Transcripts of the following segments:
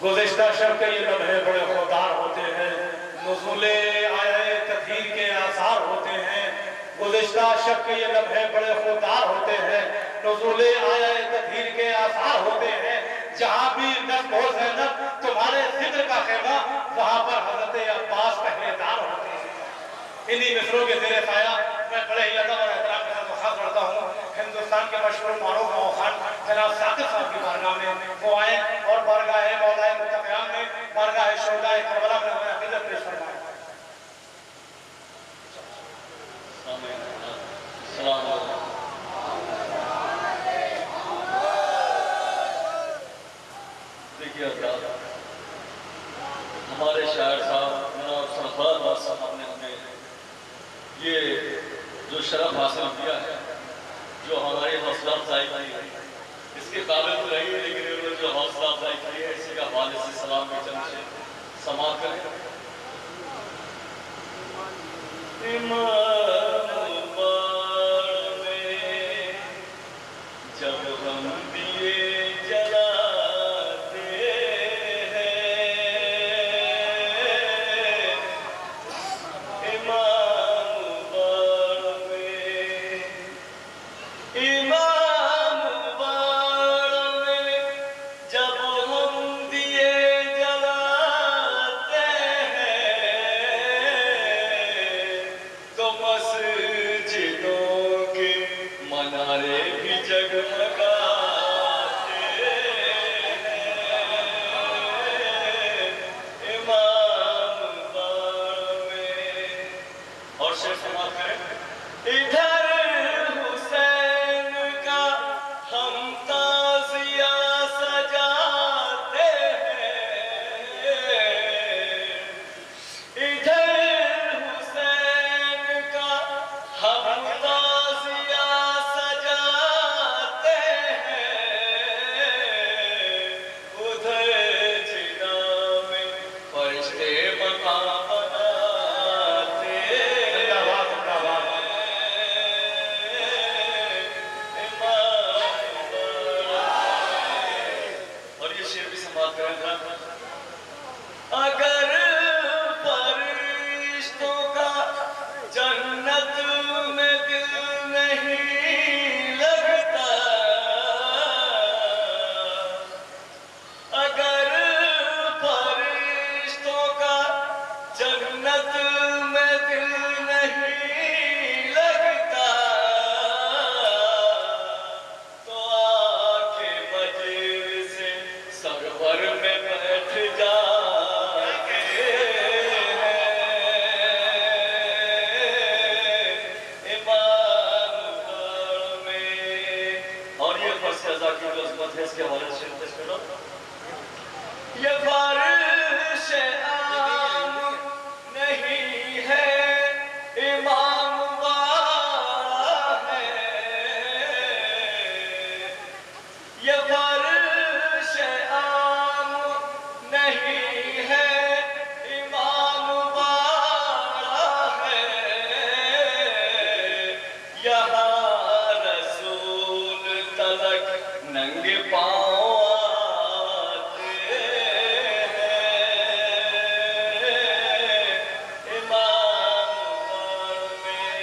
गुज़िश्ता शब के ये लम्हे बड़े खुदार होते हैं, नुज़ूले आए तकदीर के आसार होते हैं। गुज़िश्ता शब के ये लम्हे बड़े खुदार होते हैं, नुज़ूले आए तकदीर के आसार होते हैं। जहाँ भी नज़्म हो ज़ैनब तुम्हारे जिक्र का खेमा, वहाँ पर हज़रत अब्बास पहरेदार होते हैं। इन्हीं मिसरों के ज़ेरे साया मैं बड़े ही अदब और एहतराम के साथ वक़्फ़ करता हूँ हिंदुस्तान के मशहूर मारूफ खान जनाब साकिब साहब की बारगाह में। वो आए और बारगाह मौलाए मुत्तक़ियान में, बारगाह शुहदाए करबला में अपनी अक़ीदत पेश फरमाएं। देखिए हमारे शायर साहब जनाब सरफराज साहब ने हमें ये जो शरफ हासिल किया है, जो हमारी हौसला अफजाई की है, इसके काबिल तो रही है, लेकिन उन्होंने जो हौसला अफजाई की है इसी का हवाले से सलाम के चंद से समाप्त करें। जब हम दिए जलाते हैं इमाम बाड़ में जब हम दिए जलाते हैं तो मस्जिदों के मनारे भी जगमगाते हैं इमाम बाड़ में। और शेर समाप्त करें, इधर हुसैन का हम ताज़िया सजाते हैं, इधर हुसैन का हम ताज़िया सजाते हैं, उधर जिना में फरिश्ते मकाम बनाते जिंदाबाद जिंदाबाद। और ये शेर भी समाप्त करेंगे। अगर फरिश्तों का जन्नत में दिल नहीं लगता, अगर फरिश्तों का जन्नत में दिल नहीं लगता, तो आके मजलिस से सरवर में बैठ जाते हैं इमाम बाड़ में। और ये फर्श अज़ा की जो अज़मत है इसके हवाले से पेश करो। ये फर्श आम नहीं है इमाम वाला है, ये फर्श आम नहीं है इमाम वाला है, यहाँ रसूल तलक नंगे पाँव आते हैं इमाम बाड़ में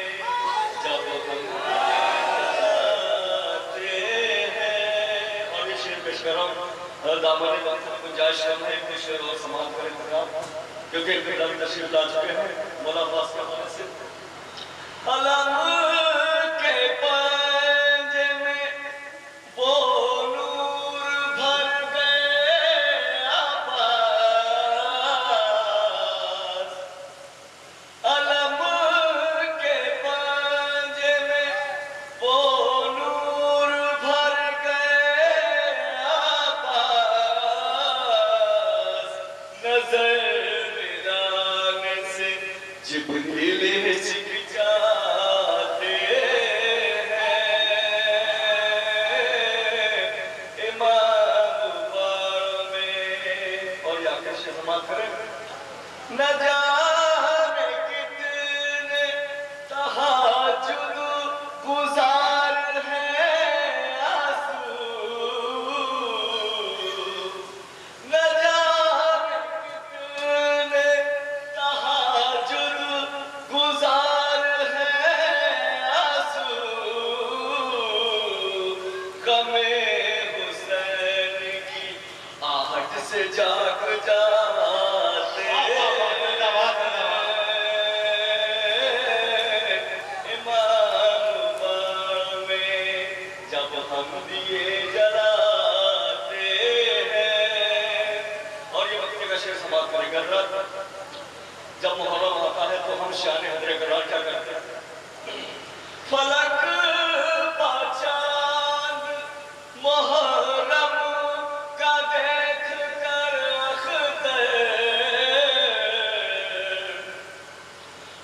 जब हम आते हैं। और ये शेर पेश कर रहा हूँ, दामन गुंजाइश कम है, एक शेर और समाप्त करेंगे आप, क्योंकि इनके दम तशरीफ ला चुके हैं मौला फास के हवाले से। अलम के पंजे में वो नूर भर गए आबाद, अलम के पंजे में वो नूर भर गए आबाद, नजर मिलाने से जिब्रील हिचक जाते फलक पाचांद मुहर्रम का देख कर अख्तर,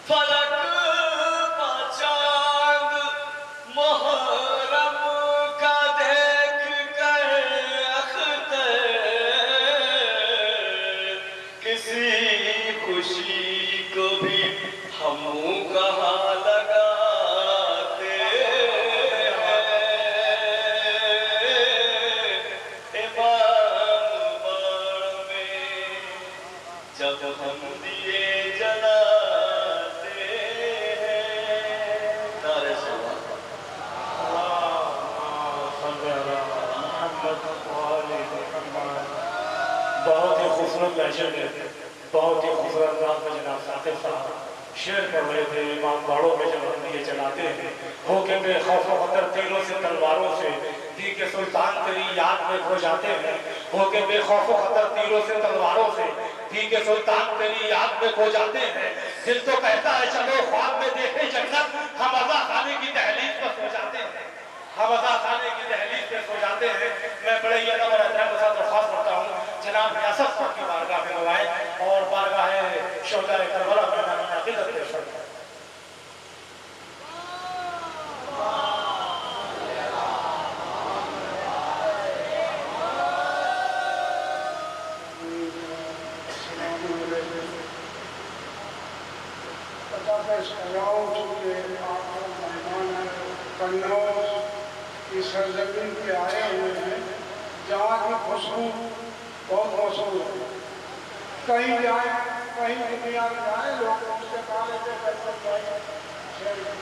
फलक पाचांद मुहर्रम का देख कर अख्तर, किसी खुशी को भी हम कहाँ लगाते हैं, इमाम में जब हम दिए जलाते हैं। नारे सलाम। बहुत ही खूबसूरत लहजन है, बहुत ही खूबसूरत नाम है जनाब साकिब साहब शेर पढ़ रहे थे। इमाम बाड़ों में जब हम दिए जलाते हैं हो के बेखौफ खतर तीरों से तलवारों से दी के सुल्तान तेरी याद में खो जाते हैं, हो के बेखौफ खतर तीरों से तलवारों से दी के सुल्तान तेरी याद में खो जाते हैं। दिल तो कहता है चलो ख्वाब में देखे जन्नत, हम अज़ा खाने की दहलीज पर सो जाते हैं, हम अज़ा खाने की दहलीज पे सो जाते हैं। मैं बड़े ये नंबर एहतराम के साथ दरख्वास्त करता हूँ जनाब रियासत साहब की बारगाह में लगाएं और बारगाह शोहदाए करबला में अक़ीदत पेश करें। कन्नौज की सरजमीन पे आए हुए हैं जहाँ की खुशबू बहुत मशहूर है। कहीं जाए, कहीं दुनिया में जाए, लोग उससे कहा लेते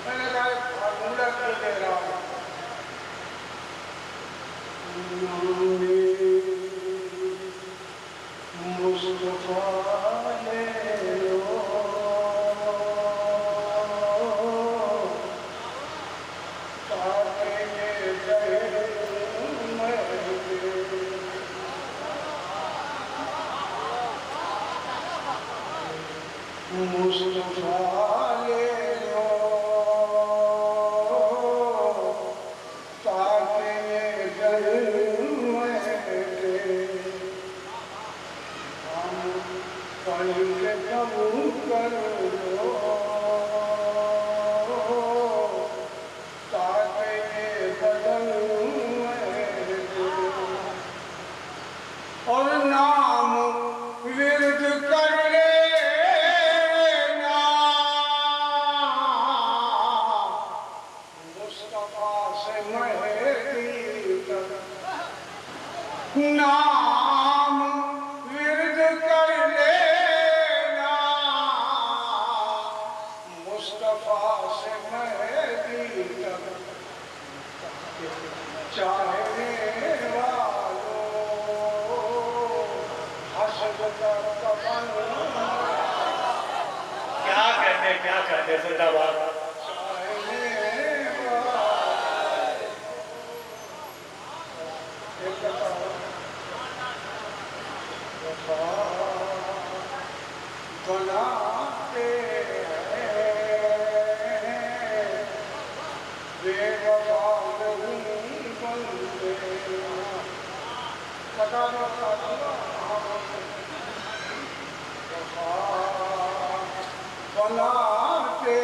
मैंने कहा फार्मूला क्यों दे रहा हूँ। मुस्तफा ले लो मुस्तफा ले लो ताकि दिल में हम पढ़ के कबूल कर लो ताकि बदल में और नाम विरद कर ले नाम विरद कर लेना मुस्तफा से महदी तक चाहने वालों हसद कर कफन। क्या कहते जिंदाबाद। बनाते बेवफा नहीं बनते। बता दो बनाते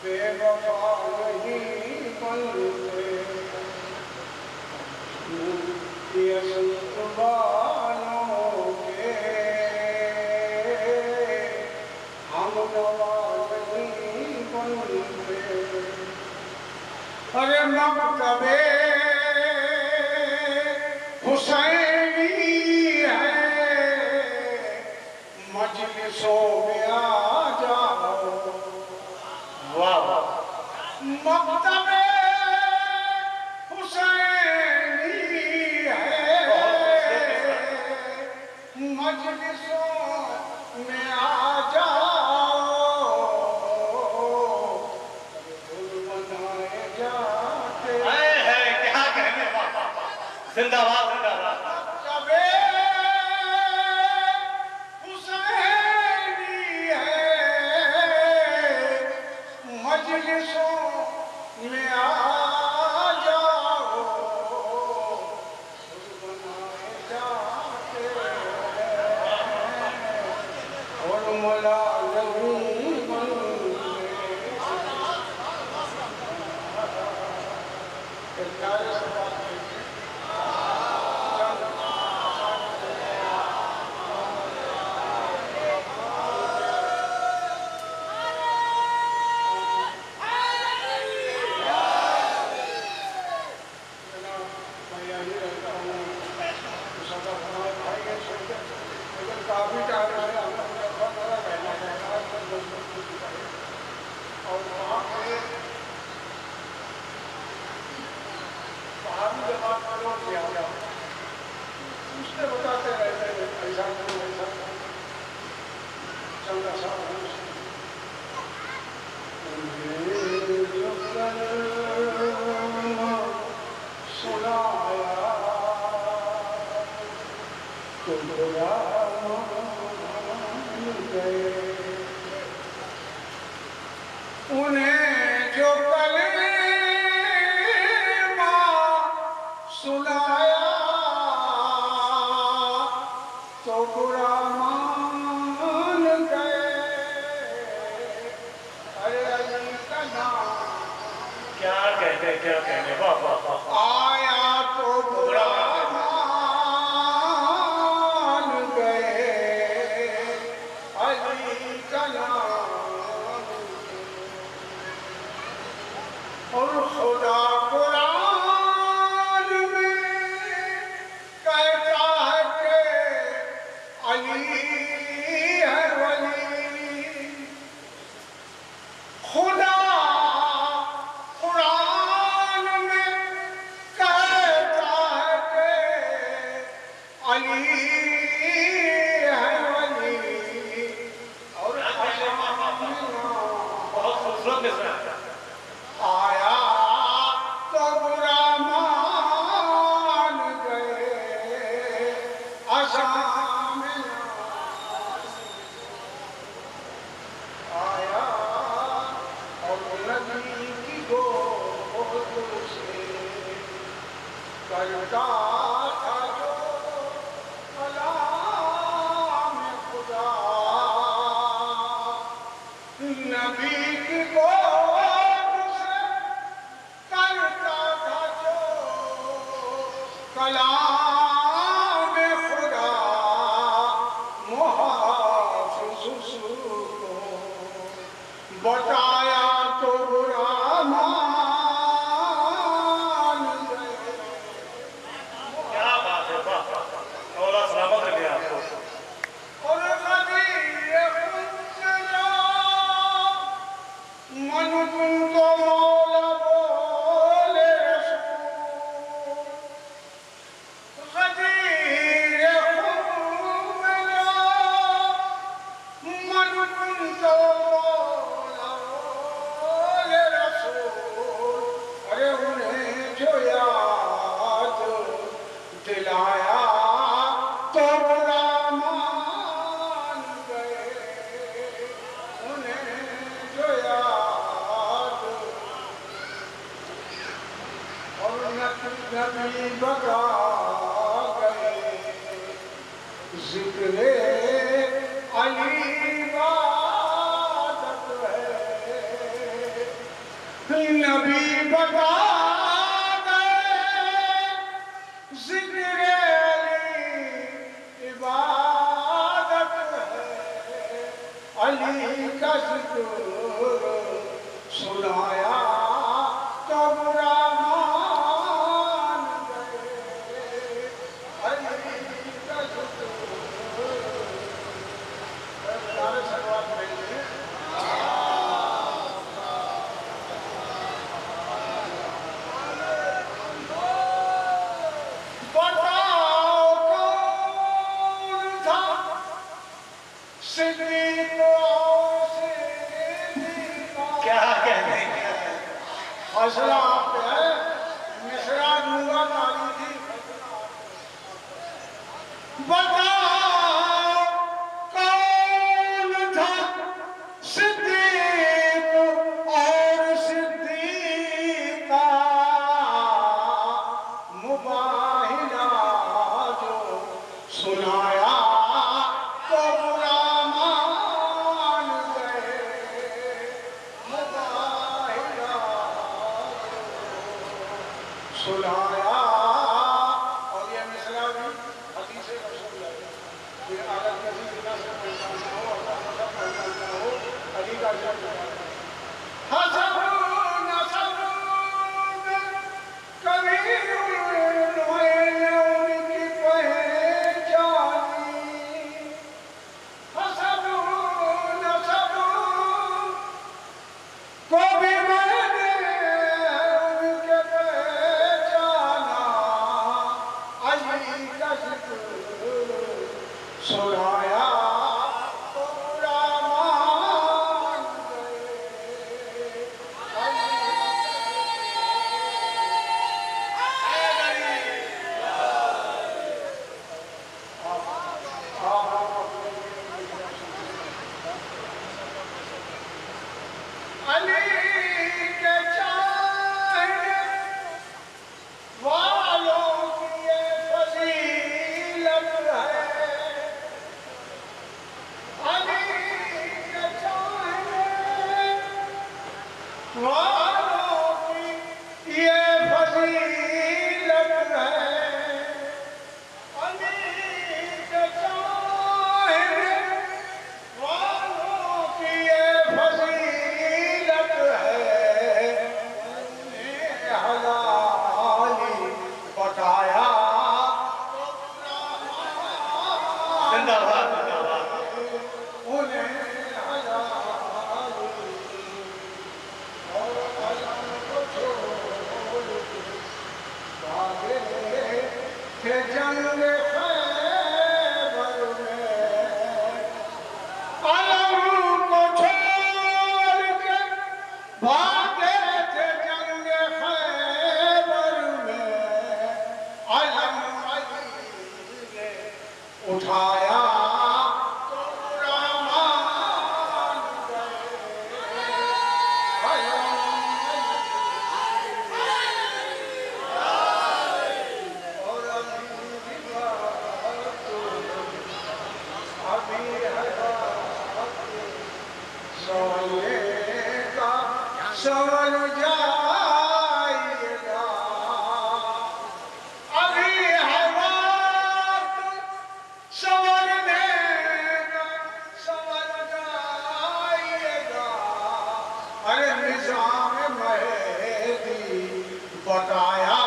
बेवफा नहीं बनते। बालों के हम नवाज नहीं बनते। अरे मकतबे हुसैनी है मजलिसों में आ जाओ। वाह मकतबे हुसैनी मजलिसों में आ जाओ। बनाए जाते हैं क्या कहने वाला। जिंदाबाद जिंदाबाद। कबे हुसैनी कहने क्या कहने, वाह वाह वाह। आया तो बुरा मान गए अली का नाम, और खुदा कुरान में कहता है कि अली है वली। खुदा कुरान में कहता है कि अली है वली, और बहुत खूबसूरत मिसरा है। आया तो बुरा मान गए आसाम आया, और नदी की गोद से करता था जो कलाम खुदा, नबी की गोद से करता था जो कलाम खुदा, मुहाफिज उसको बताया तो बुरा मान गए। क्या बात है, वाह। मौला सलामत रखे आपको। और नबी खुदा मन तुम तो मौला बोले रसूल, गदीर खुदा मन तुम तो मौला बोले रसूल। अरे उन्हें जो याद दिलाया तो बुरा मान गए, उन्हें जो याद, और नबी बता गए जिक्रे अली इबादत है, नबी बता गए जिक्रे अली इबादत है, अली का जिक्र सुनाया तो बुरा मान गए, अली का जिक्र सारे शुरुआत करेंगे। बताओ कौन था सिद्दीक और सिद्दीका, क्या कहने, हौसला आप पे है, मिश्रा दूंगा ताली थी। बताओ कौन था सिद्दीक और सिद्दीका, मुबाहिला जो सुनाया तो बुरा मान गए, मुबाहिला सुनाया। और ये मिसरा भी हदीस रसूल है, फिर अगर कभी बिना से परेशान ना हो, अल्लाह का परेशान ना हो, अली का शब्द है। हसब नसब में कभी उनकी पहचानी, हसब नसब को भी मैंने उनके पहचाना, अली का जिक्र सुनाया तो बुरा मान गए, अली अली के चाहने वालों की ये फजीलत है, अली के चाहने वालों की ये जंग खैबर में, अलम को छोड़ के भागे थे जंग खैबर में, अलम अली ने उठाया तो बुरा मान गए। अलम और अभी सोने का सवर जाएगा, अभी है वक्त संवरने का सवर जाएगा। अरे निजाम मेहदी बताया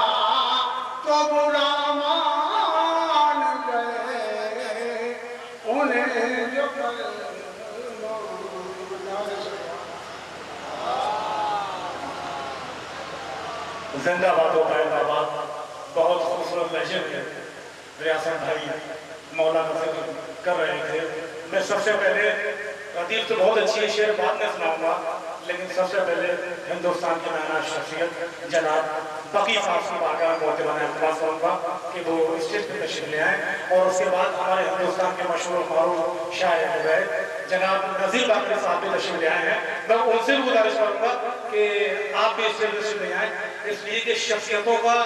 तो बुरा मान गए, उन्हें जो जिंदाबाद हो जिंदाबाद। बहुत खूबसूरत लहजे में रियासत भाई मौलाना से कर रहे थे। मैं सबसे पहले रदीफ तो बहुत अच्छी शेर बाद में सुनाऊंगा, लेकिन सबसे पहले हिंदुस्तान की नाना शख्सियत जनाब बकी साहब की बारगाह में होते बना इख्तिलाफ करूँगा कि वो स्टेज पर तशरीफ ले आए, और उसके बाद हमारे हिंदुस्तान के मशहूर मारूफ शायर हो गए जनाब नज़ीर बाकरी साहब भी तशरीफ ले आए हैं। मैं उनसे भी गुजारिश करूँगा कि आप भी स्टेज पर तशरीफ ले आए, इसलिए कि शख्सियतों का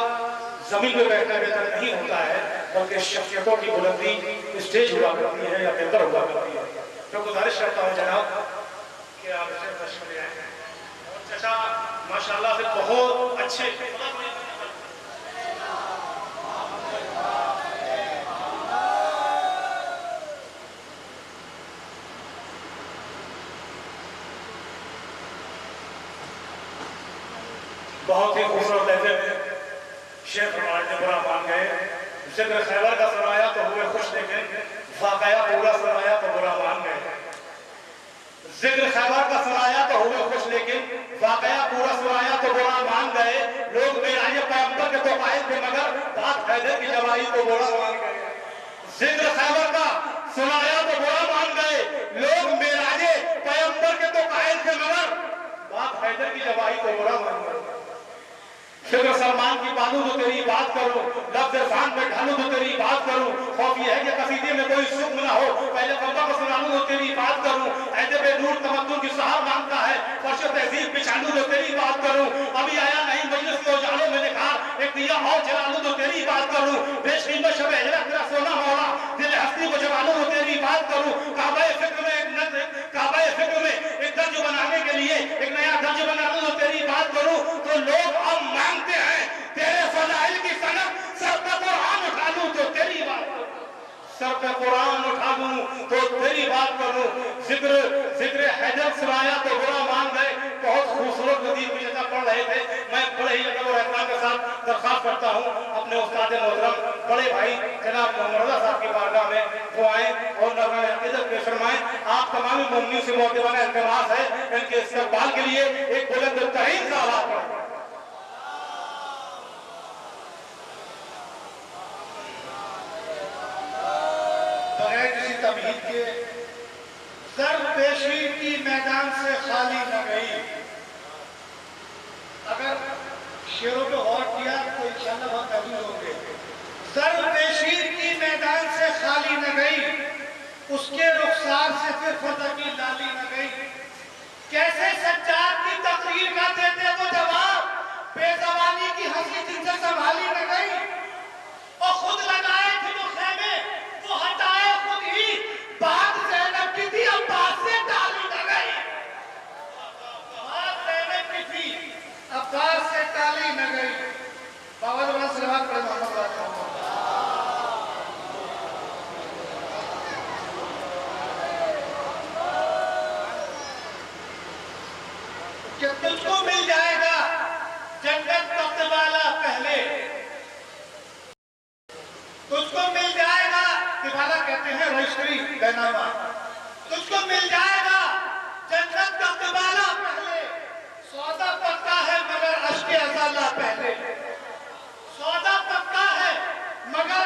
जमीन पे बैठना बेहतर नहीं होता है, बल्कि शख्सियतों की बुलंदी स्टेज हुआ करती है या बेहतर हुआ करती है। तो गुजारिश करता हूँ जनाब कि आप इसे तशरीफ ले आए। और चाचा माशाल्लाह से बहुत अच्छे बहुत ही खूबसूरत लहजे में शेख हमारे बुरा मान गए। जिक्र खैबर का सुनाया तो हुए खुश, लेकिन वाकया पूरा सुनाया तो बुरा मान गए। जिक्र खैबर का सुनाया तो हुए खुश, लेकिन वाकया पूरा सुनाया तो बुरा मान गए। लोग मेराज पैगंबर के तो कायल थे, मगर बात हैदर की जवाई तो बुरा मान गए। जिक्र खैबर का सुनाया तो बुरा मान गए, लोग मेराज पैगंबर के तो कायल थे, मगर बात हैदर की जवाई तो बुरा मान गए। फिर सलमान की बालू तो तेरी बात करूं, लफ्ज़ शान में ढालू तो तेरी बात करूं, खौफ ये है कि कसीदे में कोई सुख ना हो, पहले कब्बा को सुना लूं तो तेरी बात करूं। ऐसे बेनूर तमद्दुन की सहार मांगता है, फर्श तहजीब बिछालू तो तेरी बात करूं। अभी आया नहीं मजलिस के उजालों में निखार, एक दिया और जला लूं तो तेरी बात करूं। बेशकीमत शब हिजरत तेरा सोना मौला, दिल हस्ती को जगा लूं तो तेरी बात करूं। काबा फिक्र में एक दर्ज बनाने के लिए एक नया दर्ज बना लूं तो तेरी बात करूं। तो लोग अब मांगते हैं तेरे फज़ाइल की सनद, सर पे कुरान उठा लूं तो तेरी बात करूं, सर पे कुरान उठा लूं तो तेरी बात करूं। जिक्र हैदर सुनाया तो बुरा मान गए। बहुत खूबसूरत नदीम की जैसा पढ़ रहे थे। मैं बड़े ही अदब और एहतराम के साथ दरख्वास्त करता हूं अपने उस्ताद मोहतरम बड़े भाई जनाब मोहम्मद रज़ा साहब की बारगाह में वो आए और नज़राने अक़ीदत पेश फरमाएं। आप तमाम मोमिनीन से मुअद्दिबाना इल्तिमास है इनके इस्तक़बाल के लिए एक बुलंद तरीन सा आवाज़ पढ़ें। बगैर किसी तमहीद के ज़रपेशी की मैदान से खाली न गई। अगर शेरों पे गौर किया तो इंशाअल्लाह बहुत महसूस होंगे। ज़रपेशी की मैदान से खाली न गई, उसके रुखसार से फिर फतह की लाली न गई। कैसे सज्जाद की तकरीर का देते वो जवाब, बेज़बानी की हंसी जिनसे संभाली न गई। और खुद लगाए थे वो खेमे, वो हटाए खुद ही, बात ज़ैनब की थी अब्बास से टाली न गई। बात ज़ैनब की थी अब्बास से टाली न गई। बाबा बड़ा सलावत पढ़े मोहम्मद कि तुझको मिल जाएगा जन्नत तख्त वाला पहले, तुझको मिल जाएगा दिवाला कहते हैं रजिस्ट्री बैनामा, तुझको मिल जाएगा जन्नत तख्त वाला पहले। सौदा पक्का है मगर अश्क अज़ाला पहले, सौदा पक्का है मगर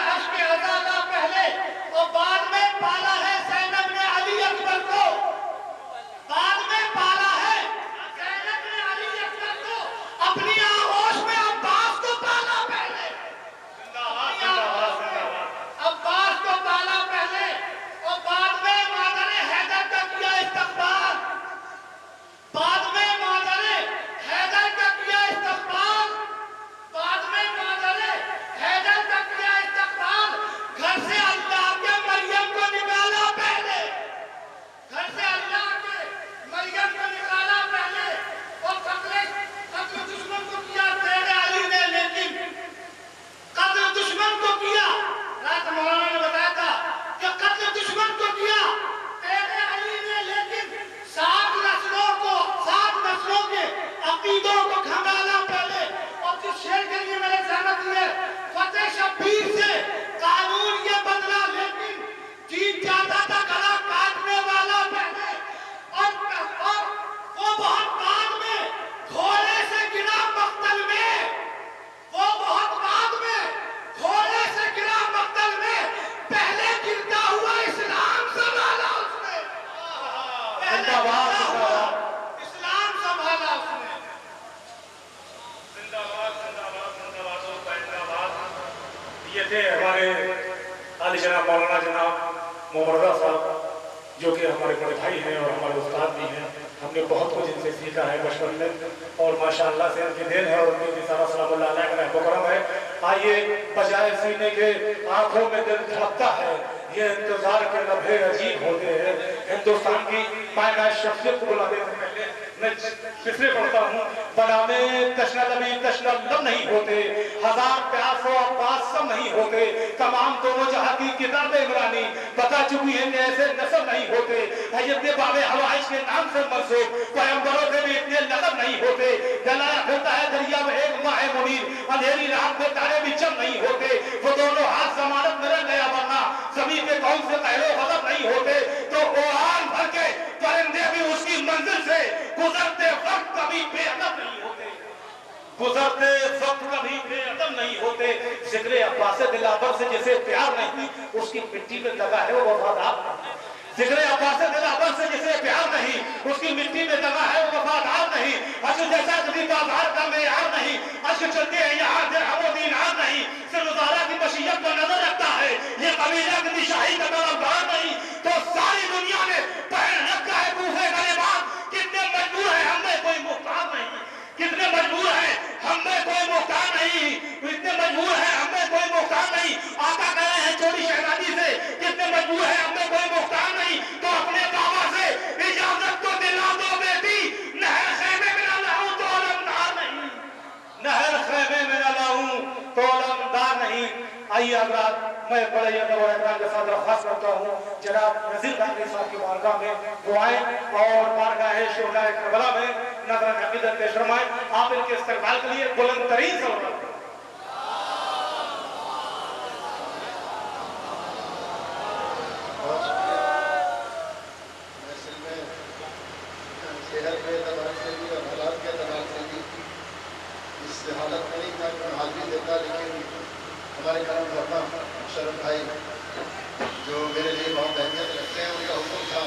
अकीदों को खंगाला पहले, और जिस शेर के लिए मैंने जहमत दी है फतेह शब्बीर से कानून ये बदला, लेकिन जीत जाता था गला काटने वाला पहले, और वो बहुत बाद में घोड़े से गिरा मक्तल में, वो बहुत बाद में घोड़े से गिरा मक्तल में, पहले गिरता हुआ इस्लाम संभाला उसने, पहले गिरता हुआ इस्लाम संभाला उसने। जिंदाबाद जिंदाबाद जिंदाबाद जिंदाबाद। ये थे हमारे आली जनाब मौलाना जनाब मोहम्मद साहब, जो कि हमारे बड़े भाई हैं और हमारे उस्ताद भी हैं। हमने बहुत कुछ इनसे सीखा है बचपन में, और माशाअल्लाह से इनकी देन है और उनकी सारा सलामुल्लाह अलैह का रहम है। आइए, बजाय सीने के आंखों में दिल धड़कता है, ये इंतजार के लम्हे अजीब होते हैं। हिंदुस्तान की पायदार शख्सियत को बुलाने से पहले मैं फिक्रे पढ़ता हूँ, बनामे तशना लबी तशना लब नहीं होते, हजार प्यास और अब्बास सब नहीं होते, तमाम दोनों जहां की किताब इमरानी बता चुकी है कि ऐसे नस्ल नहीं होते, इतने बाबे हवाइश के नाम से मंसूब पैगंबरों से भी इतने लक़ब नहीं होते, जलाया फिरता है दरिया में एक माह मुनीर, अंधेरी रात में तारे भी चम नहीं होते, वो दोनों हाथ जमानत में रह गया वरना सभी के कौन से पहले गजब नहीं होते, तो ओहान भर के परिंदे भी उसकी मंजिल से गुजरते वक्त कभी बेअदब नहीं होते, गुजरते वक्त कभी बेअदब नहीं होते। जिक्र अब्बास दिलावर से जिसे प्यार नहीं उसकी मिट्टी में लगा है वो वफादार नहीं, जिक्र अब्बास दिलावर से जिसे प्यार नहीं उसकी मिट्टी में लगा है वो वफादार नहीं। अश्क जैसा कभी बाजार का मेयार नहीं, अश्क चलते हैं यहाँ दिरहम दीनार नहीं, सिर्फ ज़ारा की मशीयत पर नजर रखता है, ये कबीला की शाही का तलबगार नहीं। तो सारी दुनिया ने पहन रखा है कूफे का लिबास, कितने मजबूर है हमें कोई मुख्तार नहीं, कितने मजबूर है हमें कोई मुख्तार नहीं, इतने मजबूर है हमें कोई मुख्तार नहीं। आका कह रहे हैं चोरी शहजादी से, कितने मजबूर है हमें कोई मुख्तार नहीं, तो अपने बाबा से इजाजत तो दिला दो बेटी, नहर खेमे में न लाऊं तो अलमदार नहीं, नहर खेमे में न लाऊं तो अलमदार नहीं। आइए अगर मैं बड़े अदब के साथ दरख्वास्त करता हूँ जनाब नज़ीर गांधी साहब की बारगाह में दुआएं और बारगाह शुहदाए करबला में नज़र अकीदत पेश फरमाएं। आप इनके इस्तकबाल के लिए बुलंद तरीन सलाम। हालत में नहीं था कि मैं हाजिरी देता, लेकिन हमारे करम धरना शरफ भाई जो मेरे लिए बहुत अहमियत रखते हैं उनका हुक्म था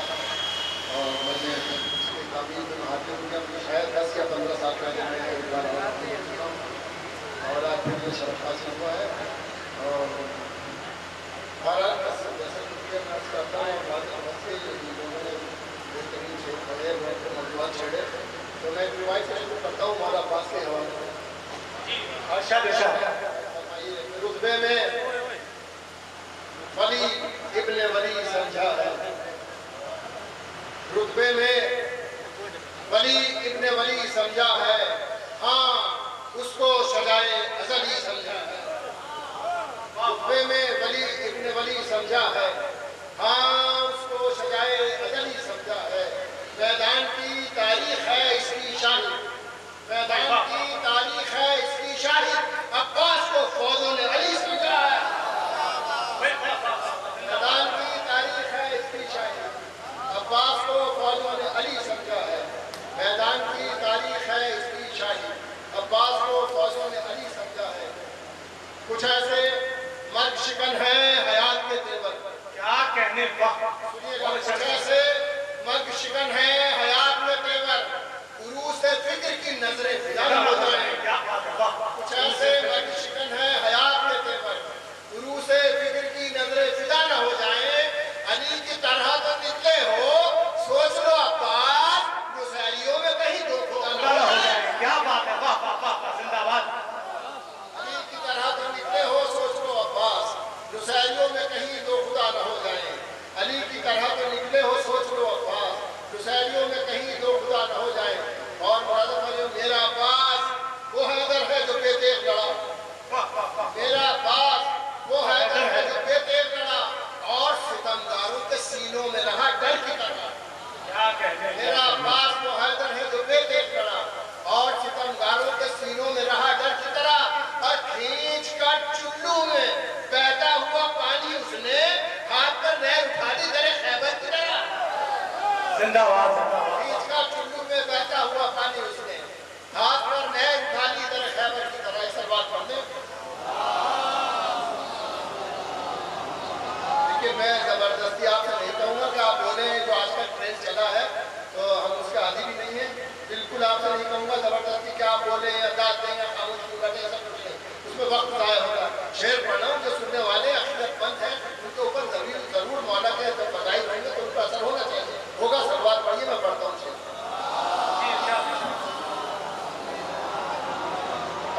और मैंने उसके काबिल में हाजिर हो गया। मुझे शायद 10 या 15 साल पहले मैं एक बार और आज फिर ये शरफ हासिल हुआ है। और भारत जैसे मैं करता हूँ उन्होंने बेहतरीन शेर पढ़े मौजूद छेड़े, तो मैं रिवायत से शुरू करता हूँ मौला अब्बास के हवाले से। रुतबे में वली इब्ने वली समझा है, रुतबे में वली इब्ने वली समझा है, हाँ उसको सजाए अज़ली समझा है। रुतबे में वली इब्ने वली समझा है, हाँ उसको सजाए अज़ली समझा है। मैदान की तारीख है इसकी शाही, मैदान की तारीख है इसकी शाही, अब्बास को फौजों ने अली समझा है। मैदान की तारीख है इसकी शाही, अब्बास को फौजों ने अली समझा है। मैदान की तारीख है इसकी शाही, अब्बास को फौजों ने अली समझा है। कुछ ऐसे मर्द शिकन है हयात के तेवर, क्या कहने कुछ ऐसे मर्द शिकन है हयात में तेवर, उरूस से फिक्र की नजरें फिदा न हो जाए। कुछ ऐसे मर्द शिकन है हयात में तेवर, उरूस से फिक्र की नजरें फिदा न हो जाए। अली की तरह तो निकले हो, सोच लो अब्बास मुसैरियों में कहीं दो खुदा न हो जाए। क्या बात है, वाह वाह वाह, जिंदाबाद। अली की तरह तो निकले हो, सोच लो अब्बास मुसैरियों में कहीं दो खुदा न हो जाए। अली की तरह तो निकले हो, सोच लो अब्बास मुसैरियों में कहीं दो खुदा न हो जाए। और मेरा अब्बास वो हैदर है जो बेतेग लड़ा, मेरा अब्बास वो हैदर है जो बेतेग लड़ा और सितमगारों के सीनों में रहा डर की तरह। क्या कहने, मेरा अब्बास वो हैदर है जो बेतेग लड़ा और वक्त ज़ाया होगा। शेर पढ़ा हूँ, जो सुनने वाले अकीदतमंद हैं उनके ऊपर जरूर मौला के जब बधाई होंगे तो उनका असर होना चाहिए। होगा सलवार पढ़िए, मैं पढ़ता हूँ शेर।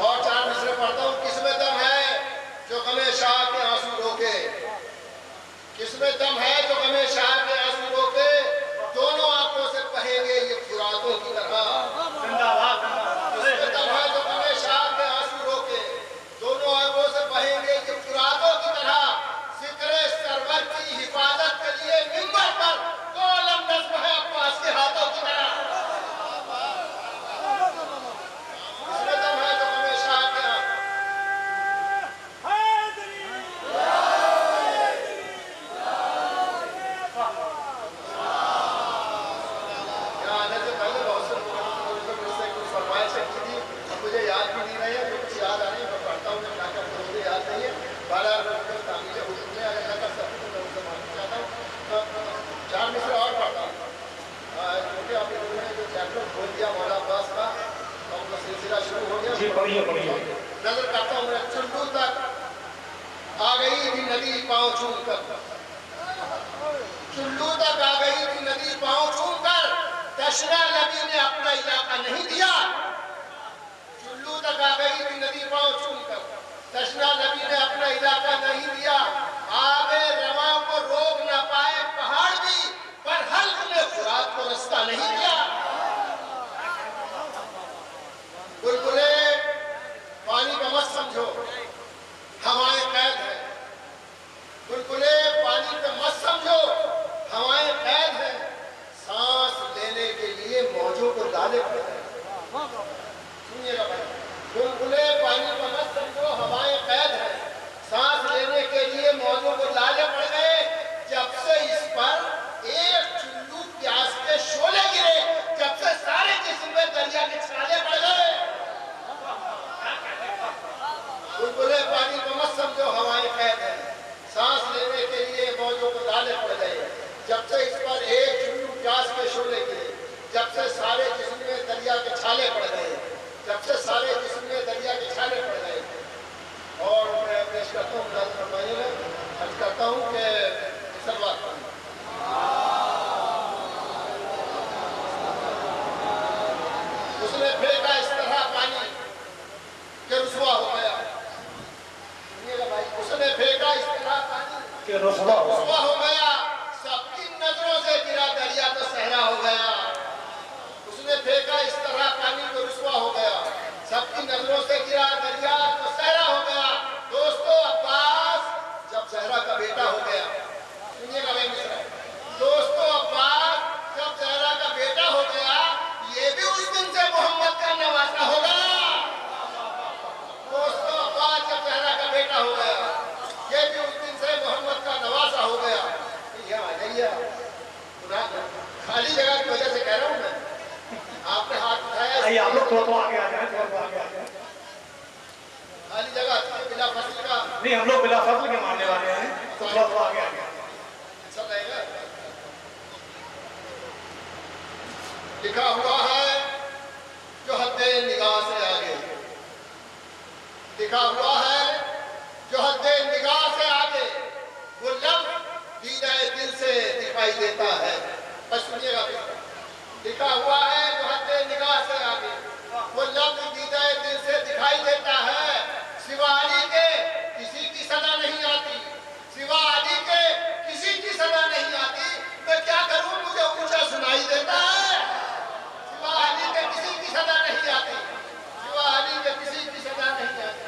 और 4 मिसरे पढ़ता हूँ। किसमें दम है जो गमे शाह के आंसू रोके, किसमें दम है जो गमे शाह के आंसू रोके, दोनों आंखों से बहेंगे ये फुरातों की तरह। किसमें दम है जो गमे शाह के आंसू रोके, दोनों आंखों से बहेंगे ये फुरातों की तरह। जिक्रे सरवर की हिफाजत के लिए मिंबर पर तो अलम नस्ब है अब्बास के हाथों की तरह। किसमें दम है जो गमे शाह के मुझे याद भी नहीं रहे, जो कुछ याद आ रही है मैं पढ़ता हूँ, जब नाकर तो मुझे याद नहीं है। 12 तामील हुजूर में अगर ना कर सकूँ तो मैं उनसे माफी चाहता हूँ। तो 4 मिसरे और पढ़ता हूँ, क्योंकि अभी उन्होंने जो चैप्टर खोल दिया मौला अब्बास का, और उनका सिलसिला शुरू हो गया। जी पढ़िए पढ़िए। नजर करता हूँ मैं। चुल्लू तक आ गई थी नदी पाँव छूम कर, चुल्लू तक आ गई थी नदी पाँव छूम कर, तशना नबी ने अपना इलाका नहीं दिया। चुल्लू तक आ गई थी नदी पाँव छूम कर, तशना नबी ने अपना इलाका नहीं दिया। आगे रवा को रोक न पाए पहाड़ भी, पर हल्क ने फुरात को रास्ता नहीं दिया। बुलबुले पानी का मत समझो, हवाएं कैद है। बुलबुले पानी का मत समझो, हवाएं कैद है। सांस लेने के लिए मौजों को डाले पड़े हैं। सुनिएगा भाई, बुलबुले पानी का मत समझो, हवाएं कैद है। सांस लेने के लिए मौजों को लाले पड़ गए। जब से इस पर एक चुल्लू प्यास के शोले गिरे, जब से सारे जिस्म में दरिया के छाले पड़ गए। बुलबुले पानी को मत समझो, हवाएं कैद है। सांस लेने के लिए मौजों को लाले पड़ गए। जब से इस पर एक चुल्लू प्यास के शोले गिरे, जब से सारे जिस्म में दरिया के छाले पड़ गए, जब से सारे जिस्म में दरिया के छाले पड़ गए। और मैं पेश करता हूँ, अर्ज करता हूँ कि सलवार उसने फेंका इस तरह पानी कि रुसवा हो गया। सुनिएगा भाई, उसने फेंका इस तरह पानी कि रुसवा हो गया। सबकी नजरों से गिरा दरिया तो सहरा हो गया। उसने फेंका इस तरह पानी को रुसवा हो गया। सबकी नजरों से गिरा दरिया तो सहरा हो गया। दोस्तों अब्बास जब जहरा का बेटा हो गया, सुनिएगा भाई मिश्रा, दोस्तों अब्बास जब जहरा का बेटा हो गया, ये भी उस दिन से मोहम्मद का नवासा होगा। दोस्तों अब्बास जब जहरा का बेटा हो गया, ये भी उस दिन से मोहम्मद का नवासा हो गया। यहाँ आ जाइए, खाली जगह की वजह से कह रहा हूँ मैं। आपने हाथ उठाया, आप लोग तो आगे आ जाए, थोड़ा आगे आ जाए। खाली जगह बिना फसल का नहीं, हम लोग बिला फसल के मारने वाले हैं, तो थोड़ा आगे आ गया अच्छा रहेगा। लिखा हुआ है जो हद्दे निगाह से आगे, लिखा हुआ है जो हद्दे निगाह से आगे, वो लफ्ज़ दीदाए दिल से दिखाई देता है। बस सुनिएगा, लिखा हुआ है जो हद्दे निगाह से आगे, वो लफ्ज़ दीदाए दिल से दिखाई देता है। सिवा अली के किसी की सदा नहीं आती, सिवा अली के किसी की सदा नहीं आती। मैं क्या करूं, मुझे ऊंचा सुनाई देता है। सिवा अली के किसी की सदा नहीं आती, सिवा अली के किसी की सदा नहीं आती।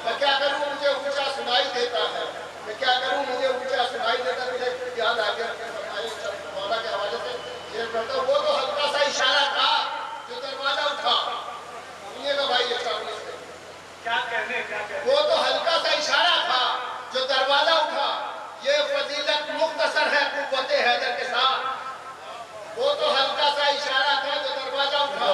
मैं क्या करूं, मुझे ऊंचा सुनाई देता है। मैं क्या करूं, मुझे ऊंचा सुनाई देता है। मुझे याद आ गया मौला के हवाले से शेर पढ़ता हूं। वो तो हल्का सा इशारा था जो दरवाजा उठा। सुनिएगा भाई, ये क्या कहने वो तो हल्का सा इशारा था जो दरवाजा उठा। ये फजीलत मुख्तसर है कुव्वते हैदर के साथ। वो तो हल्का सा इशारा था जो दरवाजा उठा।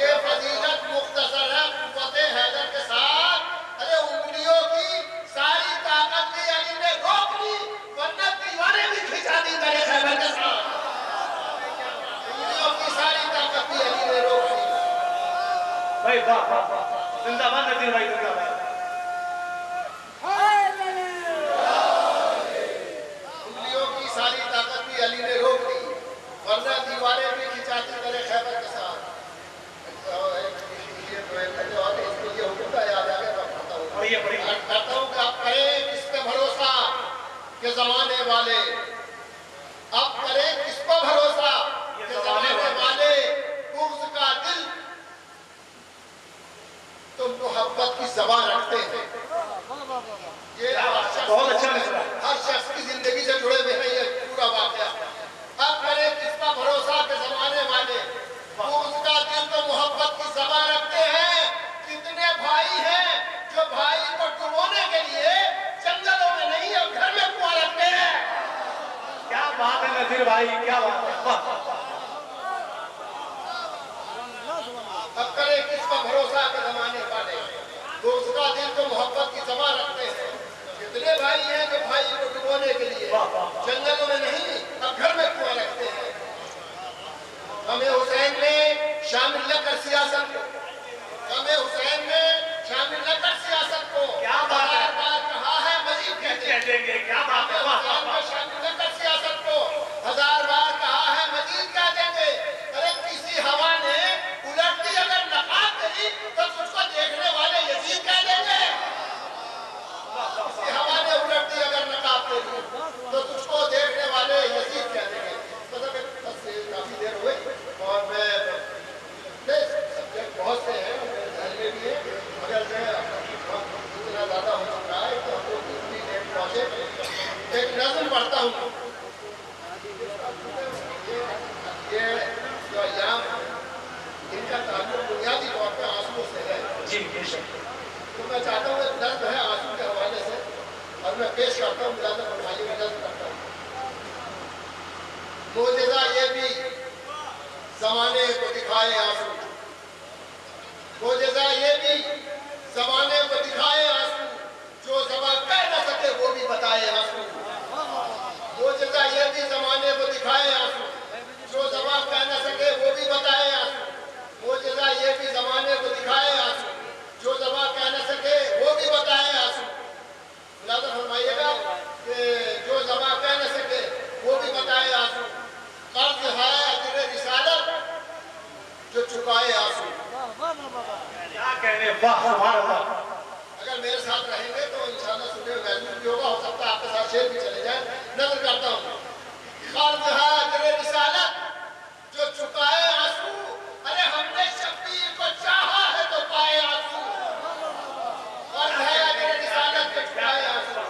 ये फजीलत मुख्तसर है कुव्वते हैदर के साथ। अरे उंगलियों की सारी ताकत भी अली ने रोक ली, वरना दीवारें भी खिंचा दी दरे खैबर के साथ। उंगलियों की सारी ताकत भी अली ने रोक ली। भाई वाह वाह, जिंदाबाद नजीर भाई, जिंदाबाद। वरना दीवारें भी खिंचाती करे खैबर के साथ। और इसके लिए हुक्म याद आ गया, कहता हूँ कि अब करें किस पे भरोसा के जमाने वाले, अब करें किस पे भरोसा के जमाने वाले, बुग़्ज़ का दिल तो मोहब्बत की ज़बान रखते हैं। ये बहुत अच्छा निकला। हर शख्स की जिंदगी से जुड़े हुए हैं ये पूरा वाक़या। अब करें किसका भरोसा के जमाने वाले, बुग़्ज़ का दिल तो मोहब्बत की ज़बान रखते हैं। कितने भाई हैं जो भाई को डुबोने के लिए जंगलों में नहीं अब घर में कुआं रखते हैं। क्या बात है नजीर भाई, क्या बात है। अब करें किसका भरोसा के जमाने वाले, बुग़्ज़ का दिल तो मोहब्बत की ज़बान रखते हैं। कितने भाई हैं जो भाई को डुबोने के लिए जंगलों में नहीं अब घर में कुआं रखते हैं। हमें हुसैन में शामिल न कर सियासत को, हमें हुसैन में शामिल न कर सियासत को। क्या बात है, बार कहा है मजीद कह देंगे, क्या बात है। हुसैन में शामिल न कर सियासत को, 1000 बार कहा है मजीद कह देंगे। अरे किसी हवा ने उलटती अगर नकाब करी तो तुझको देखने वाले यजीद कह देंगे। किसी हवा ने उलटती अगर नकाब करी तो तुझको देखने वाले यजीद कह देंगे। मतलब बस काफी देर हो गई और मैं सब्जेक्ट बहुत से हैं मेरे ध्यान में भी है, मगर मैं इतना ज़्यादा हो चुका है तो हमको इतनी देर पहुँचे। एक नज़्म पढ़ता हूँ। ये जो अय्याम इनका ताल्लुक बुनियादी तौर पर आंसुओं से है। जी बेशक। तो मैं चाहता हूँ एक नज़्म है आंसू के हवाले से और मैं पेश करता हूँ, मुलाज़ा फरमाइए, मैं नज़्म करता हूँ। मोज़िज़ा ये भी ज़माने को दिखाए आंसू, मोज़िज़ा ये भी ज़माने को दिखाए आंसू, जो ज़बान कह न सके वो भी बताए आंसू। मोज़िज़ा ये भी ज़माने को दिखाए आंसू, जो ज़बान कह न सके वो भी बताए आंसू। मोज़िज़ा ये भी ज़माने को दिखाए आंसू, जो ज़बान कह न सके वो भी बताए आंसू। मुलाज़ा फरमाइएगा कि जो ज़बान कह न सके वो भी बताए आंसू। कर्ज़ है अजर रिसालत जो चुकाए आंसू। क्या कहने, वाह सुभान अल्लाह। अगर मेरे साथ रहेंगे तो इंशाअल्लाह सुबह महसूस भी होगा, हो सकता है आपके साथ शेर भी चले जाए। नजर करता हूँ। कर्ज़ है अजर रिसालत जो चुकाए आंसू, अरे हमने शब्बीर को चाहा है तो पाए आंसू। कर्ज़ है अजर रिसालत जो चुकाए आंसू,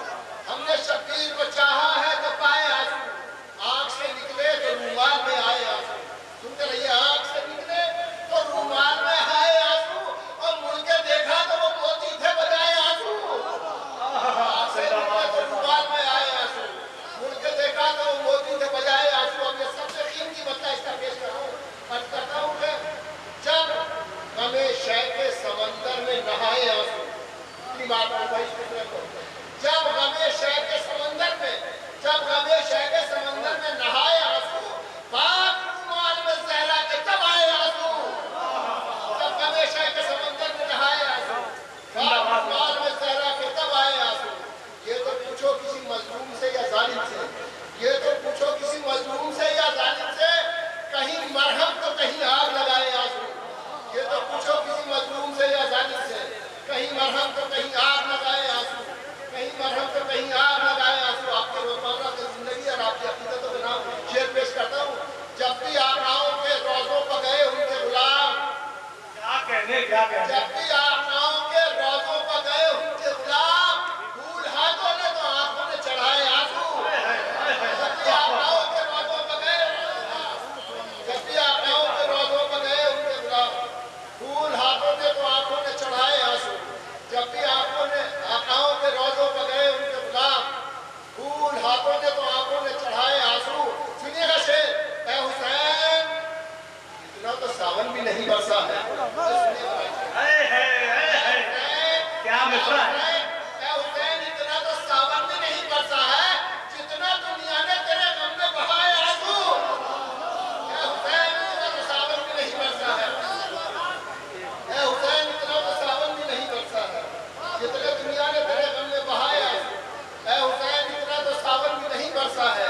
हमने शब्बीर को चाहा है तो पाए आंसू। आँख से निकले तो रूमाल में आए आंसू। सुनते रहिए, आँख से निकले तो रूमाल में आए आंसू और मुड़ के देखा तो वो मोती थे बजाए आंसू। आँख से निकले तो रूमाल में आए आंसू, मुड़ के देखा तो वो मोती थे बजाए आंसू। अब ये सबसे कीमती मसला इसका पेश कर रहा हूँ, अर्ज करता हूँ कि जब हमें शय के समंदर में नहाए आंसू, इतनी बात को भाई सुन को, जब हमें शय के समंदर में, जब हमें शय के समंदर में नहाए आंसू, पाक रूमाल में सहरा के तब आए आंसू। जब हमें शय के समंदर में नहाए आंसू, पाक रूमाल में सहरा के तब आए आंसू। ये तो पूछो किसी मजलूम से या जालिम से, ये तो पूछो किसी मजलूम से या जालिम से, कहीं मरहम तो कहीं आग लगाए आंसू। ये तो पूछो किसी मजलूम से या जालिम से, कहीं मरहम तो कहीं आग लगाए आंसू, कहीं मरहम तो कहीं आग लगाए आंसू। आपके रोजमर्रा की जिंदगी और आपकी अकीदतों के नाम शेर पेश करता हूँ। जब भी आकाओं के रोज़ों पर गए उनके गुलाम, क्या कहने, क्या कहने। जब भी आकाओं के रोज़ों पर गए उनके गुलाम, फूल हाथों ने तो आंखों ने चढ़ाए आंसू। जब भी आकाओं के रोज़ों पर गए, जब भी आकाओं के रोज़ों पर गए उनके गुलाम, फूल हाथों ने तो आंखों ने चढ़ाए आंसू। जब भी आकाओं के रोज़ों पर गए उनके गुलाम, फूल हाथों ने तो आंखों ने चढ़ाए आंसू। सुनिएगा शेर, ऐ हुसैन इतना तो सावन भी नहीं बरसा है। क्या मिसरा है। ऐ हुसैन इतना तो सावन भी नहीं बरसा है जितना दुनिया ने तेरे गम में बहाए आंसू। ऐ हुसैन इतना तो सावन भी नहीं बरसा है, ऐ हुसैन इतना तो सावन भी नहीं बरसा है जितने दुनिया ने तेरे गम में बहाए आंसू। ऐ हुसैन इतना तो सावन भी नहीं बरसा है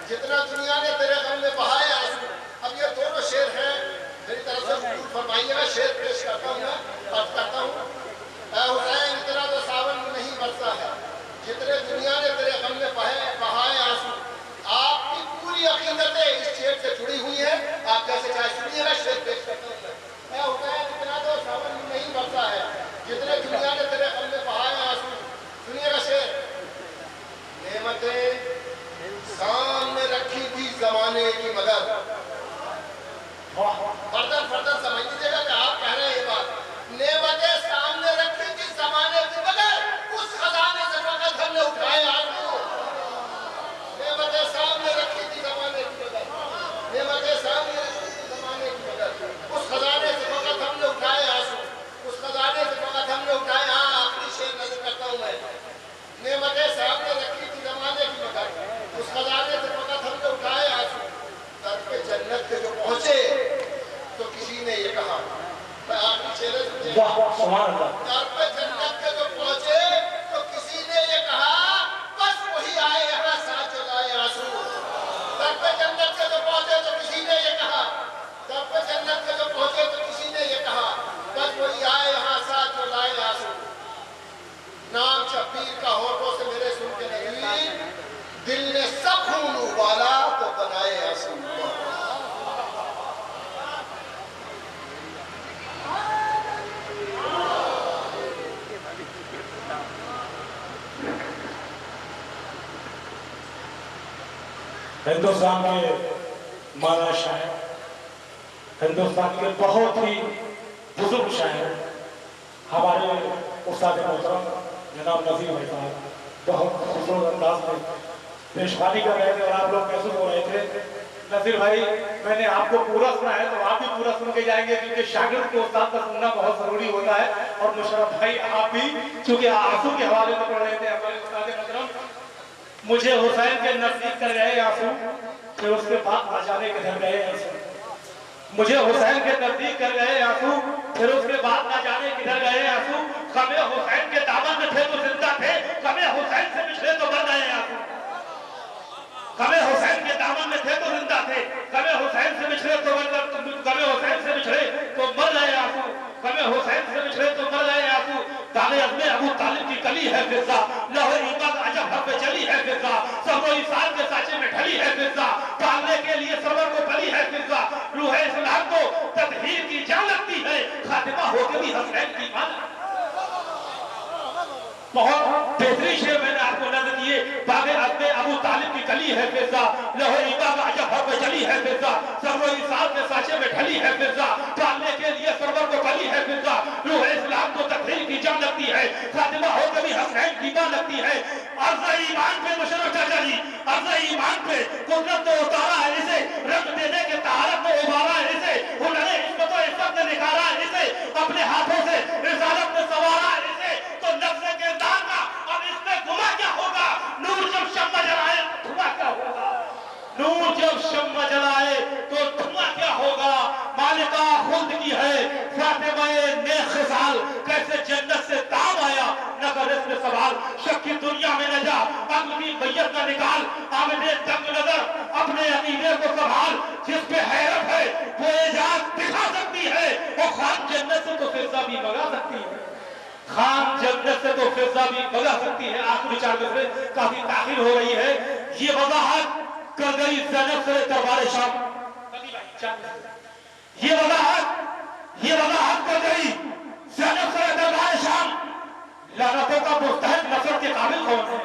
जितना दुनिया ने तेरे गम में बहाए आंसू। फरमाइएगा, शेर पेश करता हूँ मैं, अर्ज करता हूँ। ऐ हुसैन इतना तो सावन नहीं बरसा है, जितने दुनिया ने तेरे गम में बहाए आंसू। आपकी पूरी अकीदतें इस शेर से जुड़ी हुई है, आप जैसे चाहे सुनिएगा, शेर पेश करता हूँ मैं। ऐ हुसैन इतना तो सावन नहीं बरसा है, जितने दुनिया ने तेरे गम में बहाए आंसू। सुनिएगा शेर। नेमतें सामने रखी थी जमाने की, मगर फर्दर समझ लीजिएगा कि आप कह रहे हैं ये बात। नेमतें सामने रखी थी जमाने की, मगर उस खजाने से फकत हमने उठाए आंसू। नेमतें सामने रखी थी जमाने की, मगर नेमतें सामने रखी थी जमाने की, मगर उस खजाने से फकत हमने उठाए आंसू। उस खजाने से फकत हमने उठाए। हाँ, आखिरी शेर नजर करता हूँ मैं। नेमतें सामने रखी थी जमाने की, मगर उस खजाने से फकत हमने उठाए आंसू। दर पे जन्नत के जो पहुंचे तो किसी ने ये कहा, मैं आखिरी शेर दर पे जन्नत के जो पहुंचे तो किसी ने ये कहा, बस वही आए यहाँ साथ जो लाए आंसू। दर पे जन्नत के जो पहुंचे तो किसी ने ये कहा, दर पे जन्नत के जो पहुंचे तो किसी ने ये कहा, बस वही आए यहाँ साथ जो लाए आंसू। नाम शब्बीर का होठों से मेरे सुन के नजदीक, दिल ने सब खून उबाला तो बनाए आंसू। हिंदुस्तान के माना शायर, हिंदुस्तान के बहुत ही बुजुर्ग शायर, हमारे उस्ताद मोहतरम जनाब नज़ीर भाई साहब बहुत खूबसूरत अंदाज में पेशवानी कर रहे थे और आप लोग महसूस हो रहे थे। नज़ीर भाई, मैंने आपको पूरा सुना है तो आप भी पूरा सुन के जाएंगे, क्योंकि शागिर्द के उस्ताद का सुनना बहुत जरूरी होता है। और मुशर्रफ भाई, आप भी चूंकि आंसू के हवाले में पढ़ रहे थे हमारे उस्ताद मोहतरम, मुझे हुसैन के नजदीक कर गए आंसू, फिर उसके बाद न जाने किधर गए आंसू। मुझे हुसैन के नजदीक कर गए आंसू, फिर उसके बाद न जाने किधर गए आंसू। कमे हुसैन के दामन में थे तो जिंदा थे, कमे हुसैन से पिछड़े तो मर गए आंसू। कमे हुसैन के दामन में थे तो जिंदा थे, कमे हुसैन से पिछड़े तो कमे हुसैन से पिछड़े तो मर गए आंसू। कमे हुसैन से पिछड़े तो मर गए आंसू। दाने अज़्मे अबू तालिब की कली है फिजा, लौहे ईमान अजब हक पे चली है फिजा, सबरो इसार के साचे में ढली है फिजा, पालने के लिए सरवर को पली है फिजा, रूह इस्लाम को तदहीर की जान लगती है, खातिमा होके भी हसनैन की मान। बहुत बेहतरीन शेर मैंने आपको नज़र किए। बागे अज़्मे अबू तालिब की कली है फिजा, लौहे ईमान अजब हक पे चली है फिजा, सबरो इसार के साचे में ढली है फिजा, पालने के लिए सरवर को पली है फिजा, रूह इस्लाम को तदहीर की जान लगती है, खातिमा हो कभी हसनैन की मान लगती है। अर्ज़ ईमान पे मुशर्रफ चाचा जी, अर्ज़ ईमान पे कुदरत ने उतारा है इसे, रंग देने के तहारत ने उबारा है इसे, हुनरे इस्मत व इज्जत ने निखारा है इसे, अपने हाथों से रिसालत ने संवारा है इसे, तो नफ्स के दान का अब इसमें गुमा क्या होगा। नूर जब शम्मा जलाए धुआं क्या होगा, नूर जब शम्मा जलाए तो धुआं क्या होगा। मालिका खुल्द की है फातिमाए नेख़िसाल, कैसे जन्नत से ताब आया न कर इसमें सवाल, शक की दुनिया में न जा अक्ल की मैयत न निकाल, आमने तंग नजर अपने अकीदे को संभाल, जिस पे हैरत है वो एजाज दिखा सकती है, और खान जन्नत से तो फिजा भी मंगा सकती है, खान जन्नत से तो फिजा भी मंगा सकती है। आखिरी 4 मिनट में काफी ताखिर हो रही है। ये वजाहत कर गई ज़ैनब से दरबार शाम, ये वजाहत कर गई ज़ैनब से दरबार शाम, लानतों का मुस्तहिक नफरत के काबिल कौन है।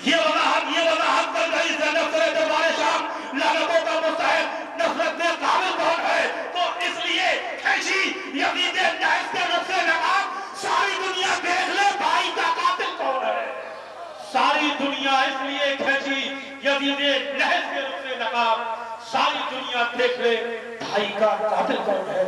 ये वजाहत कर गई ज़ैनब से दरबार शाम, लानतों का मुस्तहिक नफरत के काबिल कौन है। तो इसलिए ऐसी यजीद नहस के नफ्से नकाब, सारी दुनिया देख ले भाई का कातिल कौन है। सारी दुनिया इसलिए खींची यजीद नहस के नफ्से नकाब, सारी दुनिया देख ले भाई का कातिल कौन है।